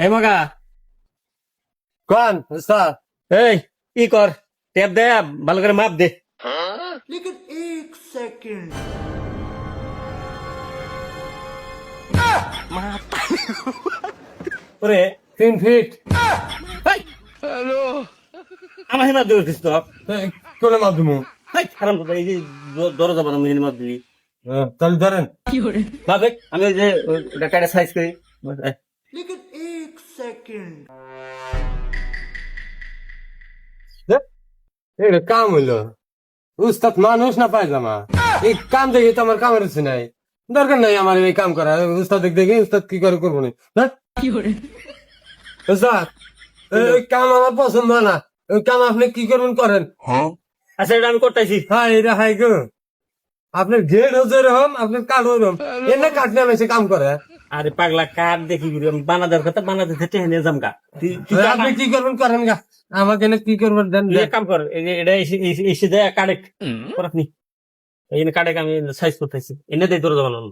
এই মগা কোন উস্তাদ? এই ই কর ট্যাপ দে ভালো করে মাপ দে। लेकिन एक सेकंड ওরে 3 ফিট। এই, আমার হিমাপ দিয়ে উঠিস তো। কোলে মাপ দিমু। এই, খারাপ কথা, এই যে দরজা বানাম মাপ দিবি তাহলে ধরেন। মাপ দেখ, আমি ওই যে ওটা কাটা সাইজ করি। लेकिन एक सेकंड এটা কাম হইলো। উস্তাদ মানুষ না পায়জামা। এই কাম দেখে তো আমার কামের হচ্ছে নাই। দরকার নাই আমার এই কাম করা। উস্তাদ দেখে উস্তাদ কি করে করবো না। উস্তাদ এই কাম আমার পছন্দ না। ওই কাম আপনি কি করবেন করেন। আচ্ছা এটা আমি করতেছি। হ্যাঁ এটা হাই গো। আপনার গেট হচ্ছে এরকম, আপনার কাঠ ওরকম। এনে কাঠ নামে সে কাম করে। আরে পাগলা কাঠ দেখি বানাদার কথা বানাতে টেনে নিয়ে যামগা। আপনি কি করবেন করেন গা। আমাকে এনে কি করবেন দেন। তুই এক কাম কর, এই যে এটা এসে দেয় কাডেক কর আপনি। এই কাডেক আমি সাইজ করতেছি, এনে দেয় দরজা বানানো।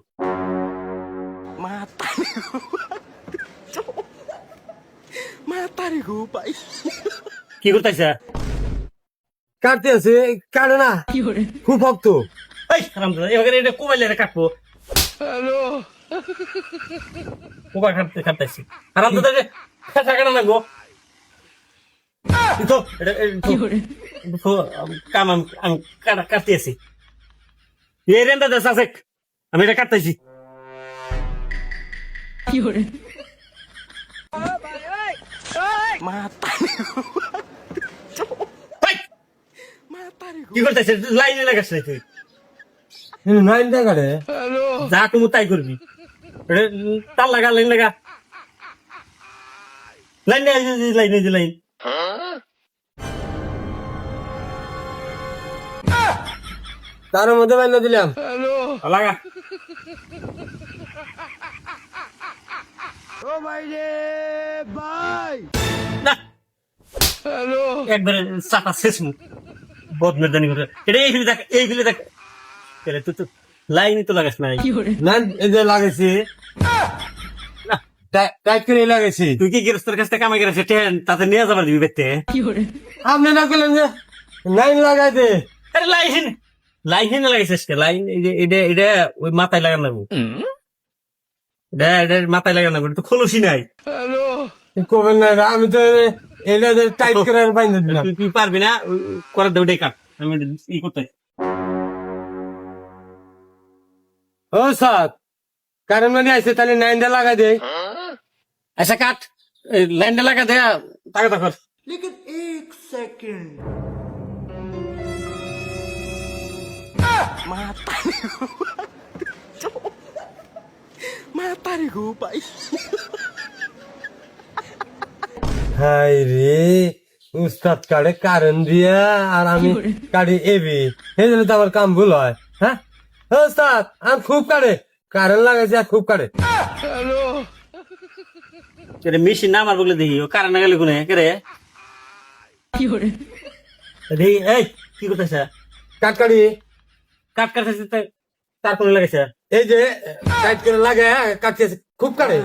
কি করতেছে? কাটতে আছে কাটে না খুব ভক্ত। এই হারামজাদা, এবারে এটা কোবাইলে এটা কাটবো। কোবা কাটতেছি হারামজাদা, রে খেসা কাটা লাগবো। তো এটা কাম আমি কাটতে আছি। এই রেন্দা দেশ আছে, আমি এটা কাটতেছি। কি করতেছে? লাইনে লাগাস নাই তুই? নাইন টাকারে যা তুমি তাই করবি। তার লাগা, লাইন লাগা, লাইন লাইন লাইন। তার মধ্যে বাইনা দিলাম। লাগা ओ भाई रे भाई না, একবারে চাপা শেষ মুখ বদমেরদানি করে। এটা এই ফিলে দেখ, এই ফিলে দেখ। তুই তো লাইনই তো লাগাস নাই। নাইন এই যে লাগাইছি, না, টাইট করে লাগাইছি। তুই কি গৃহস্থের কাছ থেকে কামাই করেছে তাতে নিয়ে যাবার দিবি বেতে? আপনি না করলেন যে নাইন লাগাই দে। আরে লাইন লাইন লাগাইছিস কে? লাইন এই যে এটা এটা ওই মাথায় লাগানো এটা এটা মাথায় লাগানো তো খোলসই নাই। করবেন না, আমি তো এটা টাইট করে বাইনা দিলাম। তুই পারবি না, করে দেবো কাট। আমি ই করতে ও স্যার কারেন্ট মানে আইছে, তাহলে নাইনটা লাগাই দে। আচ্ছা কাট, লাইনটা লাগা দে, তাকে তাকর। लेकिन एक सेकंड হাই রে উস্তাদ কাটে কারেন্ট দিয়া আর আমি কাটি এবি, এই জন্য তো আমার কাম ভুল হয়। হ্যাঁ উস্তাদ আমি খুব কাটে কারেন্ট লাগাইছি আর খুব কাটে। মেশিন না আমার বলে দেখি, ও কারেন্ট গেলে কোনে কে রে? দেখি এই কি করতেছে? কাট কাটি কাট কাটতেছে, তার কোনে লাগাইছে? এই যে টাইট করে লাগে কাটতেছে খুব কাটে।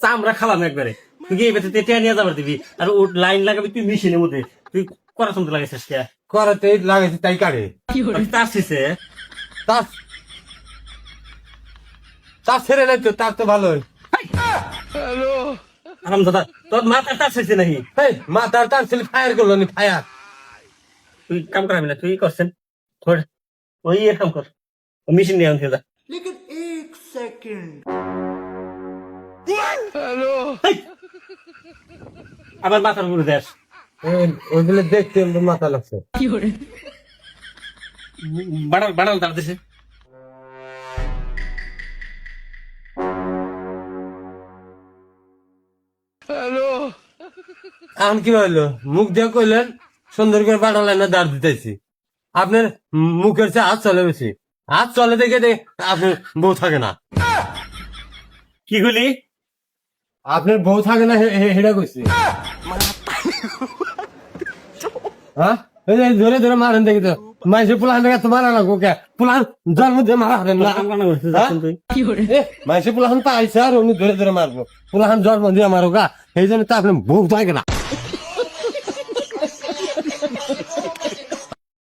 চামড়া খালাম একবারে। তুই কি এবার টেনে নিয়ে যাবার দিবি আর ও লাইন লাগাবি তুই মেশিনের মধ্যে? তুই করা শুনতে লাগাইছিস কে? করাতে লাগাইছি তাই কাটে। তার শেষে তার তার ছেড়ে নাই তো, তার তো ভালোই। আরাম দাদা, তোর মাথা তার শেষে নাকি? এই মাথার তার ছেলে ফায়ার করলো নি, ফায়ার। তুই কাম করাবি না, তুই করছেন ওই এর কাম কর, মেশিন নিয়ে আনতে যা। लेकिन एक सेकंड আবার মাথার উপরে দেশ। ওইগুলো দেখতে আমার মাথা লাগছে। বাড়াল বাড়াল তার দেশে। এখন কি হইলো? মুখ দিয়ে কইলেন সুন্দর করে বাটা লাইনে দাঁড় দিতেছি। আপনার মুখের চেয়ে হাত চলে বেশি। হাত চলে দেখে আপনার বউ থাকে না। কি গুলি? আপনার বউ থাকে না হেটা কইছি। হ্যাঁ এই যে ধরে ধরে মারেন দেখি তো। মাইসে পোলাহান তো মারা লাগবো কে পোলাহান জন্ম দিয়ে মারা হবে না কাম কানা করছিস যাচ্ছেন তুই মাইসে পোলাহান পাইছে আর উনি ধরে ধরে মারবো পোলাহান জন্ম দিয়ে মারো গা এই জন্য তো আপনি বউ পাই না